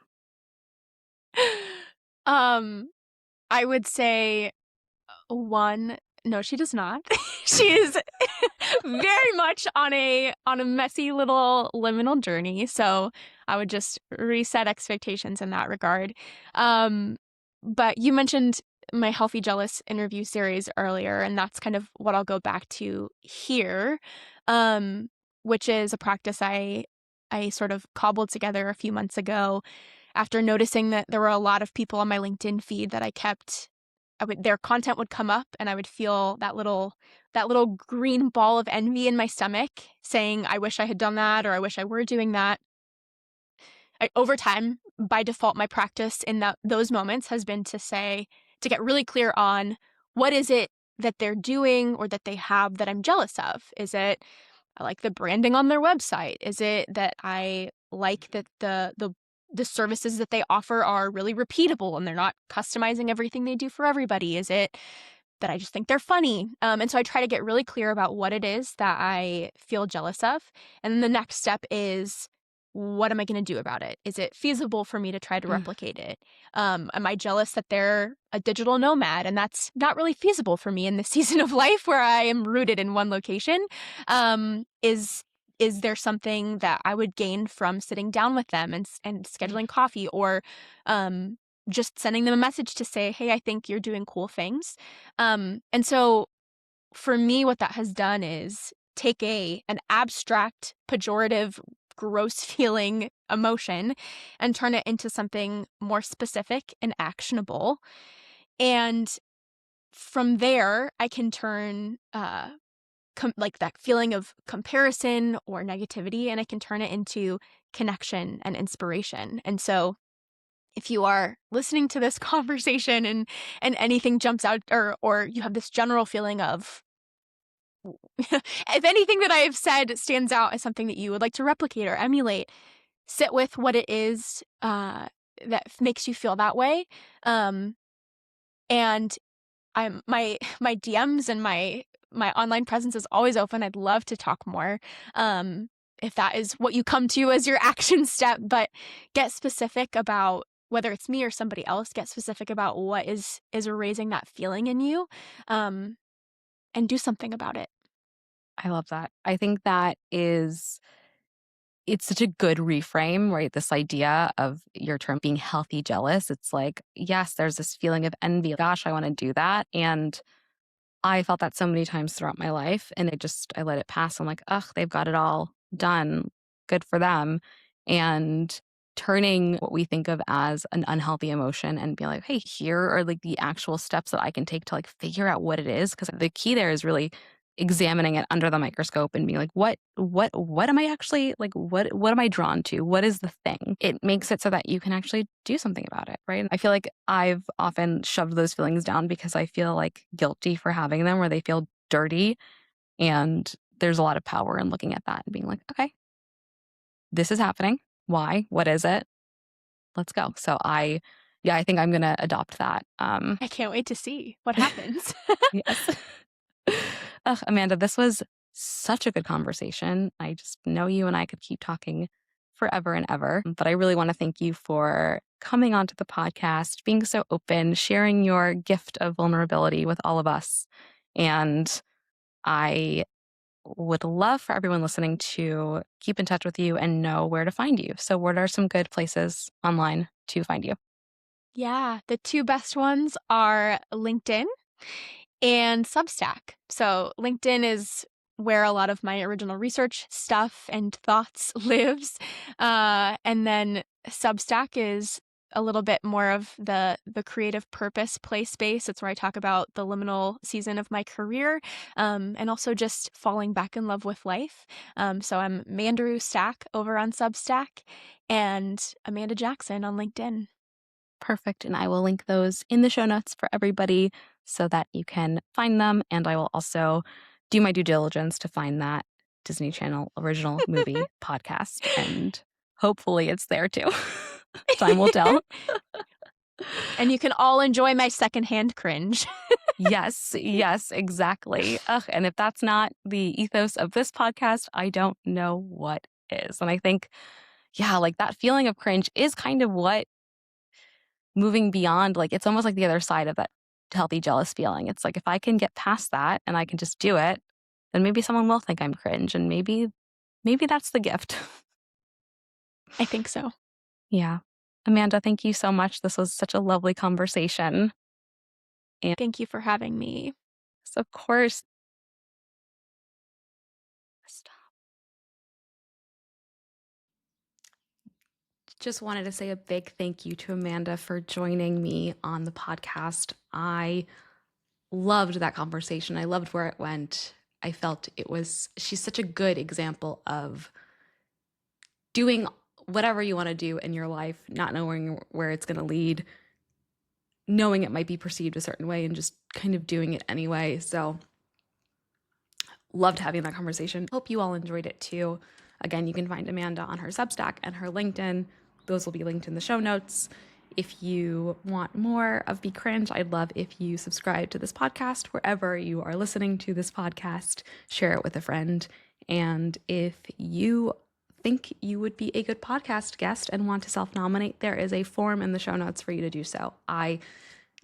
S2: um, I would say one, no, she does not. She is very much on a messy little liminal journey. So I would just reset expectations in that regard. Um, but you mentioned my Healthy Jealous interview series earlier, and that's kind of what I'll go back to here, um, which is a practice I sort of cobbled together a few months ago after noticing that there were a lot of people on my LinkedIn feed that their content would come up and I would feel that little green ball of envy in my stomach saying, I wish I had done that, or I wish I were doing that. Over time, by default, my practice in those moments has been to get really clear on what is it that they're doing or that they have that I'm jealous of. Is it I like the branding on their website? Is it that I like that the services that they offer are really repeatable and they're not customizing everything they do for everybody? Is it that I just think they're funny? And so I try to get really clear about what it is that I feel jealous of. And then the next step is, what am I going to do about it? Is it feasible for me to try to
S1: Mm,
S2: replicate it? Am I jealous that they're a digital nomad and that's not really feasible for me in this season of life where I am rooted in one location? Is there something that I would gain from sitting down with them and
S1: mm,
S2: scheduling coffee, or um, just sending them a message to say, hey, I think you're doing cool things? And so for me, what that has done is take an abstract, pejorative, gross feeling emotion and turn it into something more specific and actionable. And from there, I can turn like that feeling of comparison or negativity, and I can turn it into connection and inspiration. And so if you are listening to this conversation and anything jumps out, or you have this general feeling of if anything that I have said stands out as something that you would like to replicate or emulate, sit with what it is makes you feel that way. Um, and my DMs and my online presence is always open. I'd love to talk more. Um, if that is what you come to as your action step, but get specific about whether it's me or somebody else. Get specific about what is raising that feeling in you, um, and do something about it.
S1: I love that. I think that is it's such a good reframe, right? This idea of your term being healthy jealous. It's like, yes, there's this feeling of envy. Gosh, I want to do that. And I felt that so many times throughout my life. And I let it pass. I'm like, ugh, they've got it all done. Good for them. And turning what we think of as an unhealthy emotion and be like, hey, here are like the actual steps that I can take to like figure out what it is. Cause the key there is really examining it under the microscope and being like, what am I actually like, what am I drawn to? What is the thing? It makes it so that you can actually do something about it, right? I feel like I've often shoved those feelings down because I feel like guilty for having them, or they feel dirty. And there's a lot of power in looking at that and being like, okay, this is happening. Why? What is it? Let's go. Yeah, I think I'm gonna adopt that.
S2: I can't wait to see what happens.
S1: Yes. Ugh, Amanda, this was such a good conversation. I just know you and I could keep talking forever and ever. But I really want to thank you for coming onto the podcast, being so open, sharing your gift of vulnerability with all of us. And I would love for everyone listening to keep in touch with you and know where to find you. So, what are some good places online to find you?
S2: Yeah, the two best ones are LinkedIn and Substack. So, LinkedIn is where a lot of my original research stuff and thoughts lives. And then Substack is a little bit more of the creative purpose play space. It's where I talk about the liminal season of my career, and also just falling back in love with life. So I'm Mandaru Stack over on Substack and Amanda Jackson on LinkedIn.
S1: Perfect. And I will link those in the show notes for everybody so that you can find them. And I will also do my due diligence to find that Disney Channel original movie podcast. And hopefully it's there too. Time will tell.
S2: And you can all enjoy my secondhand cringe.
S1: Yes, yes, exactly. Ugh, and if that's not the ethos of this podcast, I don't know what is. And I think, yeah, like that feeling of cringe is kind of what moving beyond, like, it's almost like the other side of that healthy jealous feeling. It's like if I can get past that and I can just do it, then maybe someone will think I'm cringe, and maybe that's the gift.
S2: I think so.
S1: Yeah. Amanda, thank you so much. This was such a lovely conversation. And
S2: Thank you for having me.
S1: of course, just wanted to say a big thank you to Amanda for joining me on the podcast. I loved that conversation. I loved where it went. I felt she's such a good example of doing whatever you want to do in your life, not knowing where it's going to lead, knowing it might be perceived a certain way, and just kind of doing it anyway. So, loved having that conversation. Hope you all enjoyed it too. Again, you can find Amanda on her Substack and her LinkedIn. Those will be linked in the show notes. If you want more of Be Cringe, I'd love if you subscribe to this podcast wherever you are listening to this podcast. Share it with a friend. And if you think you would be a good podcast guest and want to self-nominate, there is a form in the show notes for you to do so. I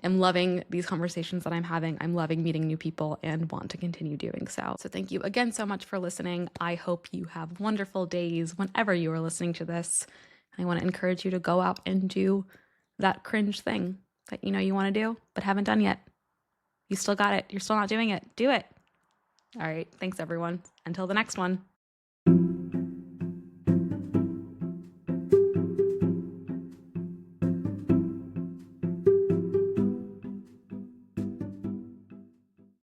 S1: am loving these conversations that I'm having. I'm loving meeting new people and want to continue doing so. So thank you again so much for listening. I hope you have wonderful days whenever you are listening to this. I want to encourage you to go out and do that cringe thing that you know you want to do but haven't done yet. You still got it. You're still not doing it. Do it. All right. Thanks, everyone. Until the next one.